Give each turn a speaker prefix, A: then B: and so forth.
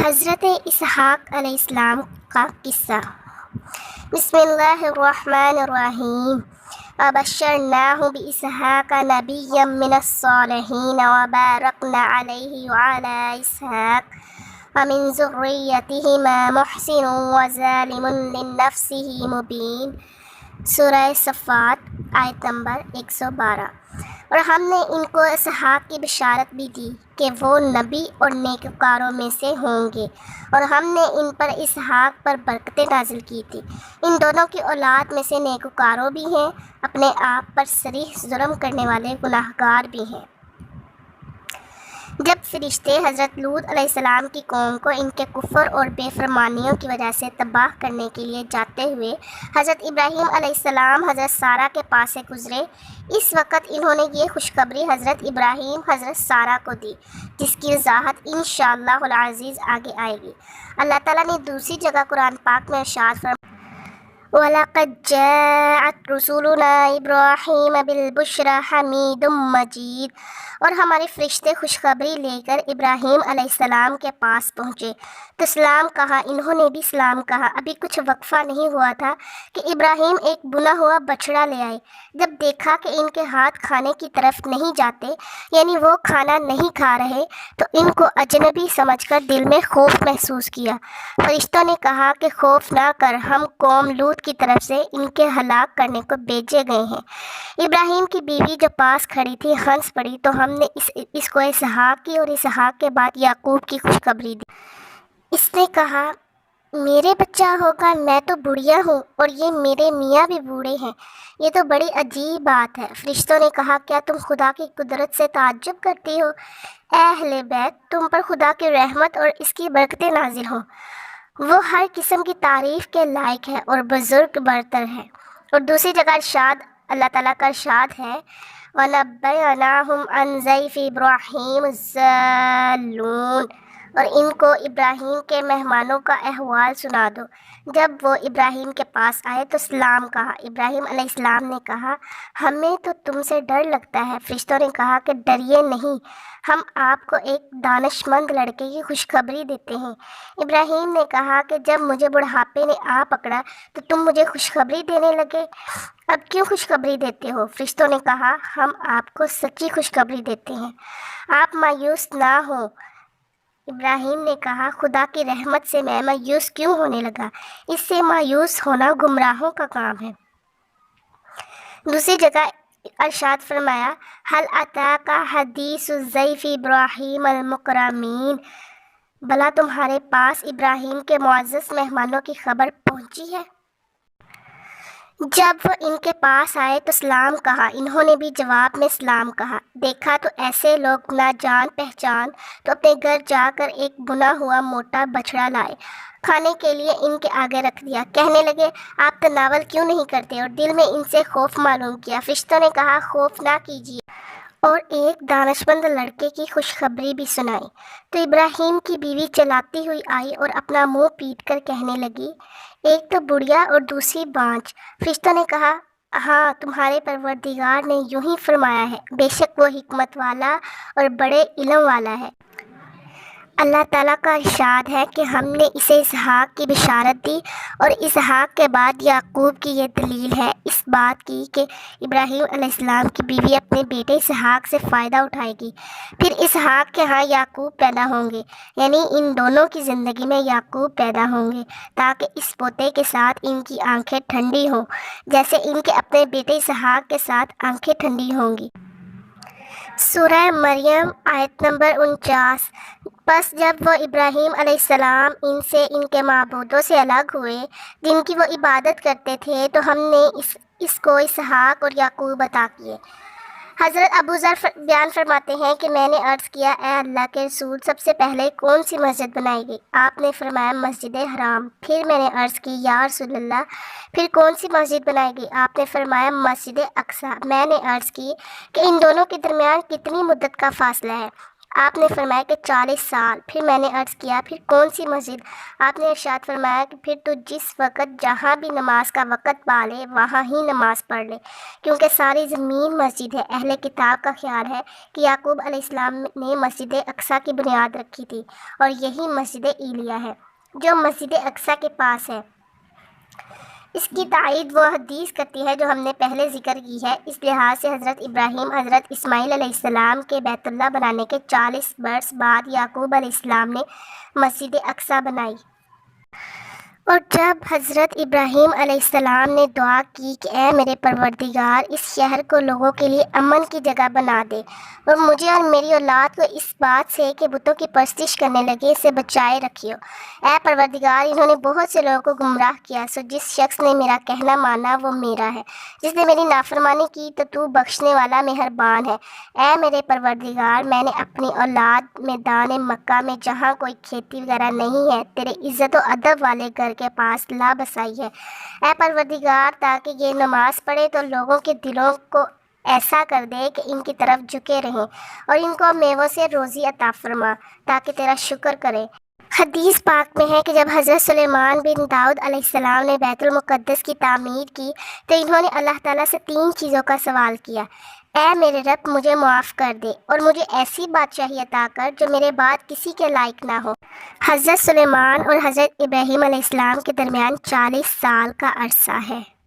A: حضرت اسحاق علیہ السلام کا قصہ۔ بسم اللہ الرحمن الرحیم۔ وبشرناہ باسحاق نبیا من الصالحین وبارکنا علیہ وعلی اسحاق ومن ذریتہما محسن وظالم لنفسہ مبین۔ سورہ صفات آیت نمبر 112۔ اور ہم نے ان کو اسحاق کی بشارت بھی دی کہ وہ نبی اور نیکوکاروں میں سے ہوں گے، اور ہم نے ان پر اسحاق پر برکتیں نازل کی تھی۔ ان دونوں کی اولاد میں سے نیکوکاروں بھی ہیں، اپنے آپ پر صریح جرم کرنے والے گناہگار بھی ہیں۔ جب فرشتے حضرت لوط علیہ السلام کی قوم کو ان کے کفر اور بے فرمانیوں کی وجہ سے تباہ کرنے کے لیے جاتے ہوئے حضرت ابراہیم علیہ السلام حضرت سارہ کے پاس سے گزرے، اس وقت انہوں نے یہ خوشخبری حضرت ابراہیم حضرت سارہ کو دی، جس کی وضاحت انشاءاللہ العزیز آگے آئے گی۔ اللہ تعالیٰ نے دوسری جگہ قرآن پاک میں ارشاد فرمایا: وَلَقَدْ جَاءَتْ رُسُلُنَا إِبْرَاهِيمَ بِالْبُشْرَىٰ حَمِيدٌ مَجِيدٌ۔ اور ہمارے فرشتے خوشخبری لے کر ابراہیم علیہ السلام کے پاس پہنچے تو سلام کہا، انہوں نے بھی سلام کہا۔ ابھی کچھ وقفہ نہیں ہوا تھا کہ ابراہیم ایک بنا ہوا بچڑا لے آئے۔ جب دیکھا کہ ان کے ہاتھ کھانے کی طرف نہیں جاتے، یعنی وہ کھانا نہیں کھا رہے، تو ان کو اجنبی سمجھ کر دل میں خوف محسوس کیا۔ فرشتوں نے کہا کہ خوف نہ کر، ہم قوم لوط کی طرف سے ان کے ہلاک کرنے کو بھیجے گئے ہیں۔ ابراہیم کی بیوی جو پاس کھڑی تھی ہنس پڑی تو ہم نے اس کو اسحاق کی اور اسحاق کے بعد یعقوب کی خوشخبری دی۔ اس نے کہا، میرے بچہ ہوگا، میں تو بڑھیا ہوں اور یہ میرے میاں بھی بوڑھے ہیں، یہ تو بڑی عجیب بات ہے۔ فرشتوں نے کہا، کیا تم خدا کی قدرت سے تعجب کرتی ہو؟ اے اہل بیت، تم پر خدا کی رحمت اور اس کی برکتیں نازل ہوں۔ وہ ہر قسم کی تعریف کے لائق ہے اور بزرگ برتر ہے۔ اور دوسری جگہ ارشاد، اللہ تعالیٰ کا ارشاد ہے: وَنَبَّئْنَاهُمْ عَنْ ضَيْفِ إِبْرَاهِيمَ الضَّالُّونَ۔ اور ان کو ابراہیم کے مہمانوں کا احوال سنا دو۔ جب وہ ابراہیم کے پاس آئے تو سلام کہا۔ ابراہیم علیہ السلام نے کہا، ہمیں تو تم سے ڈر لگتا ہے۔ فرشتوں نے کہا کہ ڈریے نہیں، ہم آپ کو ایک دانش مند لڑکے کی خوشخبری دیتے ہیں۔ ابراہیم نے کہا کہ جب مجھے بڑھاپے نے آ پکڑا تو تم مجھے خوشخبری دینے لگے، اب کیوں خوشخبری دیتے ہو؟ فرشتوں نے کہا، ہم آپ کو سچی خوشخبری دیتے ہیں، آپ مایوس نہ ہوں۔ ابراہیم نے کہا، خدا کی رحمت سے میں مایوس کیوں ہونے لگا؟ اس سے مایوس ہونا گمراہوں کا کام ہے۔ دوسری جگہ ارشاد فرمایا: هل اتاک حدیث ضیف ابراہیم المکرمین۔ بھلا تمہارے پاس ابراہیم کے معزز مہمانوں کی خبر پہنچی ہے؟ جب وہ ان کے پاس آئے تو سلام کہا، انہوں نے بھی جواب میں سلام کہا۔ دیکھا تو ایسے لوگ نہ جان پہچان تو اپنے گھر جا کر ایک بنا ہوا موٹا بچڑا لائے، کھانے کے لیے ان کے آگے رکھ دیا۔ کہنے لگے، آپ تناول کیوں نہیں کرتے؟ اور دل میں ان سے خوف معلوم کیا۔ فرشتوں نے کہا، خوف نہ کیجیے، اور ایک دانشمند لڑکے کی خوشخبری بھی سنائی۔ تو ابراہیم کی بیوی چلاتی ہوئی آئی اور اپنا منہ پیٹ کر کہنے لگی، ایک تو بڑھیا اور دوسری بانجھ۔ فرشتوں نے کہا، ہاں، تمہارے پروردگار نے یوں ہی فرمایا ہے، بے شک وہ حکمت والا اور بڑے علم والا ہے۔ اللہ تعالیٰ کا ارشاد ہے کہ ہم نے اسے اسحاق کی بشارت دی، اور اسحاق کے بعد یعقوب کی یہ دلیل ہے اس بات کی کہ ابراہیم علیہ السلام کی بیوی اپنے بیٹے اسحاق سے فائدہ اٹھائے گی، پھر اسحاق کے ہاں یعقوب پیدا ہوں گے، یعنی ان دونوں کی زندگی میں یعقوب پیدا ہوں گے، تاکہ اس پوتے کے ساتھ ان کی آنکھیں ٹھنڈی ہوں جیسے ان کے اپنے بیٹے اسحاق کے ساتھ آنکھیں ٹھنڈی ہوں گی۔ سورہ مریم آیت نمبر 49۔ پس جب وہ ابراہیم علیہ السلام ان سے ان کے معبودوں سے الگ ہوئے جن کی وہ عبادت کرتے تھے، تو ہم نے اس کو اسحاق اور یعقوب عطا کیے۔ حضرت ابو ذر بیان فرماتے ہیں کہ میں نے عرض کیا، اے اللہ کے رسول، سب سے پہلے کون سی مسجد بنائی گئی؟ آپ نے فرمایا، مسجد حرام۔ پھر میں نے عرض کی، یا رسول اللہ، پھر کون سی مسجد بنائی گئی؟ آپ نے فرمایا، مسجد اقصیٰ۔ میں نے عرض کی کہ ان دونوں کے درمیان کتنی مدت کا فاصلہ ہے؟ آپ نے فرمایا کہ 40 سال۔ پھر میں نے عرض کیا پھر کون سی مسجد؟ آپ نے ارشاد فرمایا کہ پھر تو جس وقت جہاں بھی نماز کا وقت پالے وہاں ہی نماز پڑھ لے، کیونکہ ساری زمین مسجد ہے۔ اہل کتاب کا خیال ہے کہ یعقوب علیہ السلام نے مسجد اقصیٰ کی بنیاد رکھی تھی، اور یہی مسجد ایلیہ ہے جو مسجد اقصیٰ کے پاس ہے۔ اس کی تائید وہ حدیث کرتی ہے جو ہم نے پہلے ذکر کی ہے۔ اس لحاظ سے حضرت ابراہیم حضرت اسماعیل علیہ السلام کے بیت اللہ بنانے کے 40 برس بعد یعقوب علیہ السلام نے مسجد اقصیٰ بنائی۔ اور جب حضرت ابراہیم علیہ السلام نے دعا کی کہ اے میرے پروردگار، اس شہر کو لوگوں کے لیے امن کی جگہ بنا دے، اور مجھے اور میری اولاد کو اس بات سے کہ بتوں کی پرستش کرنے لگے سے بچائے رکھیو۔ اے پروردگار، انہوں نے بہت سے لوگوں کو گمراہ کیا، سو جس شخص نے میرا کہنا مانا وہ میرا ہے، جس نے میری نافرمانی کی تو بخشنے والا مہربان ہے۔ اے میرے پروردگار، میں نے اپنی اولاد میدان مکہ میں جہاں کوئی کھیتی وغیرہ نہیں ہے تیرے عزت و ادب والے گھر کے پاس لا بسائی ہے۔ اے پروردگار، تاکہ یہ نماز پڑھے تو لوگوں کے دلوں کو ایسا کر دے کہ ان کی طرف جھکے رہیں، اور ان کو میووں سے روزی عطا فرما تاکہ تیرا شکر کرے۔ حدیث پاک میں ہے کہ جب حضرت سلیمان بن داؤد علیہ السلام نے بیت المقدس کی تعمیر کی تو انہوں نے اللہ تعالیٰ سے 3 چیزوں کا سوال کیا۔ اے میرے رب، مجھے معاف کر دے، اور مجھے ایسی بادشاہی عطا کر جو میرے بعد کسی کے لائق نہ ہو۔ حضرت سلیمان اور حضرت ابراہیم علیہ السلام کے درمیان 40 سال کا عرصہ ہے۔